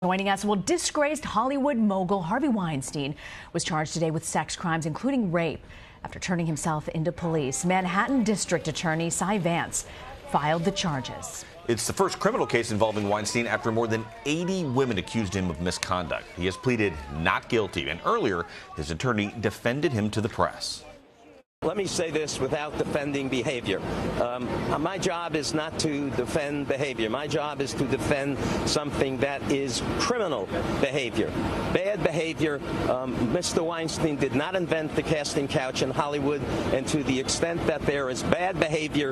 Joining us, well, disgraced Hollywood mogul Harvey Weinstein was charged today with sex crimes, including rape, after turning himself into police. Manhattan District Attorney Cy Vance filed the charges. It's the first criminal case involving Weinstein after more than 80 women accused him of misconduct. He has pleaded not guilty, and earlier, his attorney defended him to the press. Let me say this without defending behavior. My job is not to defend behavior. My job is to defend something that is criminal behavior. Bad behavior. Mr. Weinstein did not invent the casting couch in Hollywood, and to the extent that there is bad behavior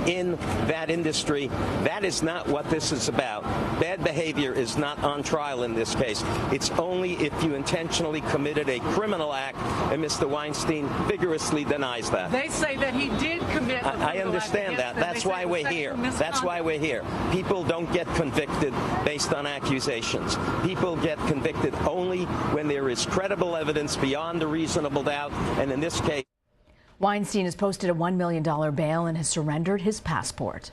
in that industry, that is not what this is about. Bad behavior is not on trial in this case. It's only if you intentionally committed a criminal act, and Mr. Weinstein vigorously denies that. They say that he did commit a criminal I understand that. That's why we're here. That's why we're here. People don't get convicted based on accusations. People get convicted only when there is credible evidence beyond a reasonable doubt, and in this case, Weinstein has posted a $1 million bail and has surrendered his passport.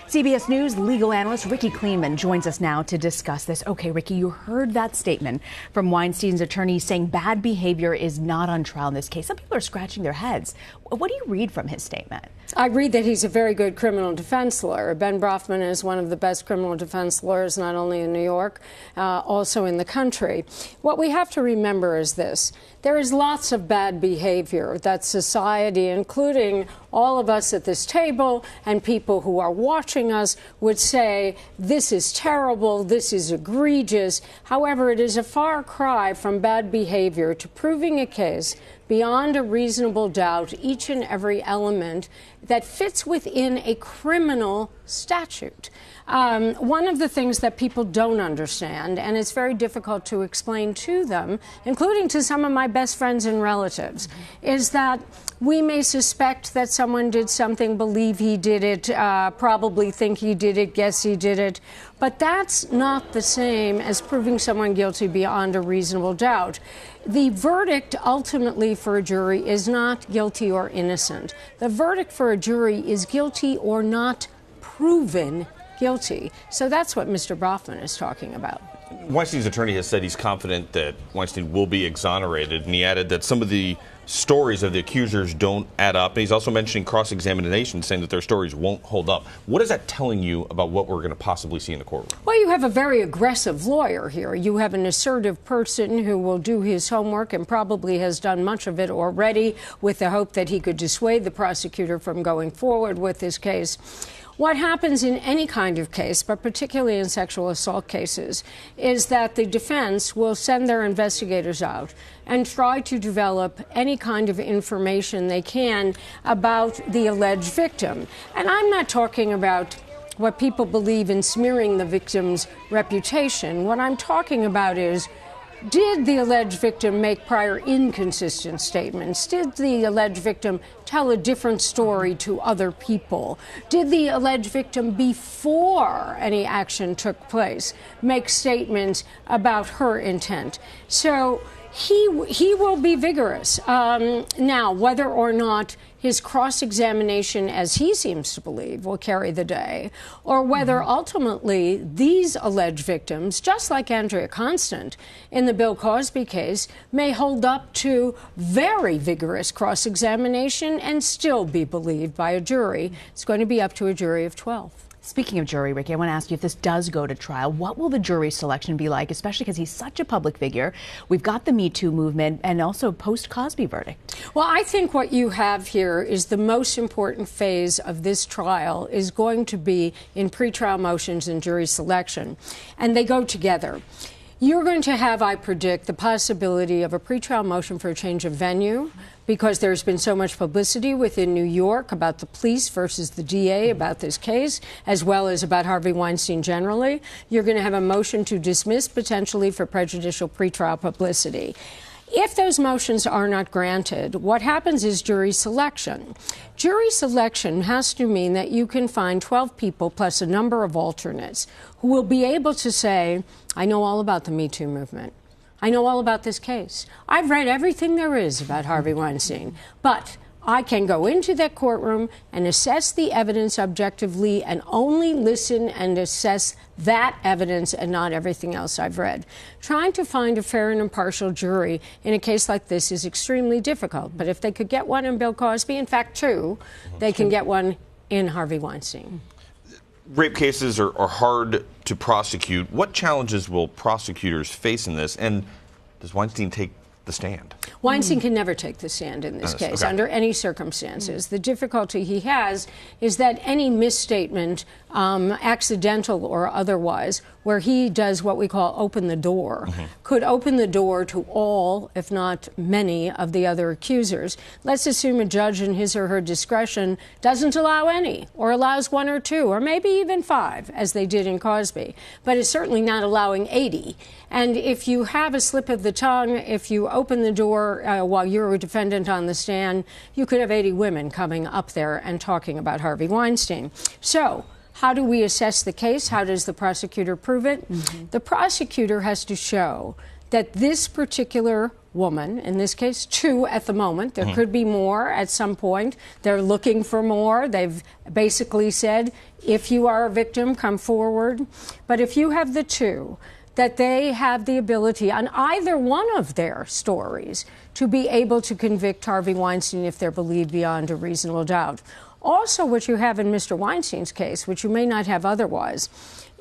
CBS News legal analyst Rikki Klieman joins us now to discuss this. Okay, Rikki, you heard that statement from Weinstein's attorney saying bad behavior is not on trial in this case. Some people are scratching their heads. What do you read from his statement? I read that he's a very good criminal defense lawyer. Ben Brofman is one of the best criminal defense lawyers, not only in New York, also in the country. What we have to remember is this. There is lots of bad behavior that society, including all of us at this table and people who are watching us, would say, this is terrible, this is egregious. However, it is a far cry from bad behavior to proving a case beyond a reasonable doubt, each and every element that fits within a criminal statute. One of the things that people don't understand, and it's very difficult to explain to them, including to some of my best friends and relatives, is that we may suspect that someone did something, believe he did it, probably think he did it, guess he did it. But that's not the same as proving someone guilty beyond a reasonable doubt. The verdict ultimately for a jury is not guilty or innocent. The verdict for a jury is guilty or not proven guilty. So that's what Mr. Brofman is talking about. Weinstein's attorney has said he's confident that Weinstein will be exonerated, and he added that some of the stories of the accusers don't add up. And he's also mentioning cross-examination, saying that their stories won't hold up. What is that telling you about what we're going to possibly see in the courtroom? Well, you have a very aggressive lawyer here. You have an assertive person who will do his homework and probably has done much of it already with the hope that he could dissuade the prosecutor from going forward with this case. What happens in any kind of case, but particularly in sexual assault cases, is that the defense will send their investigators out and try to develop any kind of information they can about the alleged victim. And I'm not talking about what people believe in smearing the victim's reputation. What I'm talking about is, did the alleged victim make prior inconsistent statements? Did the alleged victim tell a different story to other people? Did the alleged victim, before any action took place, make statements about her intent? So he will be vigorous. Now, whether or not his cross-examination, as he seems to believe, will carry the day, or whether ultimately these alleged victims, just like Andrea Constant in the Bill Cosby case, may hold up to very vigorous cross-examination and still be believed by a jury. It's going to be up to a jury of 12. Speaking of jury, Rikki, I want to ask you, if this does go to trial, what will the jury selection be like, especially because he's such a public figure? We've got the Me Too movement and also post-Cosby verdict. Well, I think what you have here is the most important phase of this trial is going to be in pretrial motions and jury selection, and they go together. You're going to have, I predict, the possibility of a pretrial motion for a change of venue, because there's been so much publicity within New York about the police versus the DA about this case, as well as about Harvey Weinstein generally. You're going to have a motion to dismiss potentially for prejudicial pretrial publicity. If those motions are not granted, what happens is jury selection. Jury selection has to mean that you can find 12 people plus a number of alternates who will be able to say, I know all about the Me Too movement. I know all about this case. I've read everything there is about Harvey Weinstein, but I can go into that courtroom and assess the evidence objectively and only listen and assess that evidence and not everything else I've read. Trying to find a fair and impartial jury in a case like this is extremely difficult. But if they could get one in Bill Cosby, in fact, two, they can get one in Harvey Weinstein. Rape cases are hard to prosecute. What challenges will prosecutors face in this? And does Weinstein take the stand? Weinstein can never take the stand in this case, under any circumstances. The difficulty he has is that any misstatement, accidental or otherwise, where he does what we call open the door, could open the door to all, if not many, of the other accusers. Let's assume a judge in his or her discretion doesn't allow any, or allows one or two, or maybe even five, as they did in Cosby, but is certainly not allowing 80. And if you have a slip of the tongue, if you open the door while you're a defendant on the stand, you could have 80 women coming up there and talking about Harvey Weinstein. So, how do we assess the case? How does the prosecutor prove it? The prosecutor has to show that this particular woman, in this case two at the moment, there could be more at some point, they're looking for more, they've basically said, if you are a victim, come forward. But if you have the two, that they have the ability on either one of their stories to be able to convict Harvey Weinstein if they're believed beyond a reasonable doubt. Also, what you have in Mr. Weinstein's case, which you may not have otherwise,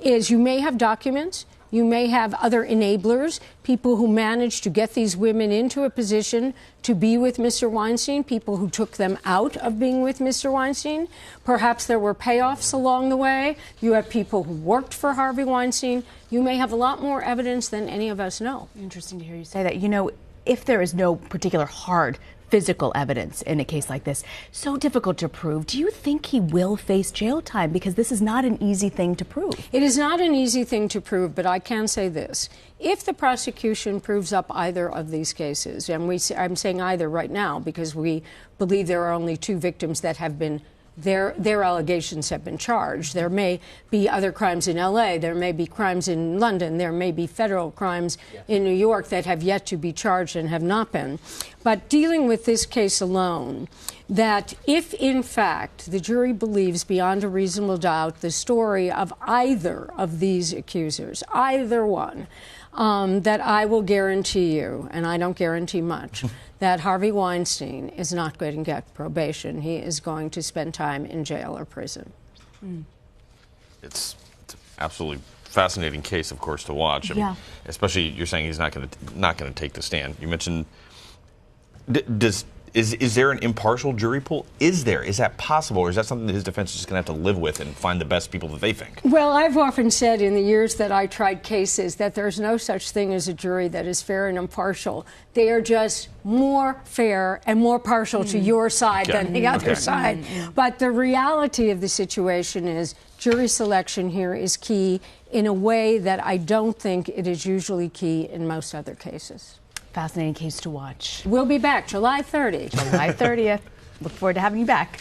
is you may have documents, you may have other enablers, people who managed to get these women into a position to be with Mr. Weinstein, people who took them out of being with Mr. Weinstein. Perhaps there were payoffs along the way. You have people who worked for Harvey Weinstein. You may have a lot more evidence than any of us know. Interesting to hear you say that. You know, if there is no particular hard physical evidence in a case like this, so difficult to prove, do you think he will face jail time? Because this is not an easy thing to prove. It is not an easy thing to prove, but I can say this. If the prosecution proves up either of these cases, and I'm saying either right now because we believe there are only two victims that have been their allegations have been charged. There may be other crimes in L.A., there may be crimes in London, there may be federal crimes in New York that have yet to be charged and have not been. But dealing with this case alone, that if in fact the jury believes beyond a reasonable doubt the story of either of these accusers, either one, that I will guarantee you, and I don't guarantee much, that Harvey Weinstein is not going to get probation. He is going to spend time in jail or prison. It's an absolutely fascinating case, of course, to watch. I mean, especially you're saying he's not going to take the stand. You mentioned, is there an impartial jury pool? Is that possible, or is that something that his defense is just going to have to live with and find the best people that they think? Well, I've often said in the years that I tried cases that there's no such thing as a jury that is fair and impartial. They are just more fair and more partial to your side than the other side. But the reality of the situation is jury selection here is key in a way that I don't think it is usually key in most other cases. Fascinating case to watch. We'll be back July 30th. July 30th. Look forward to having you back.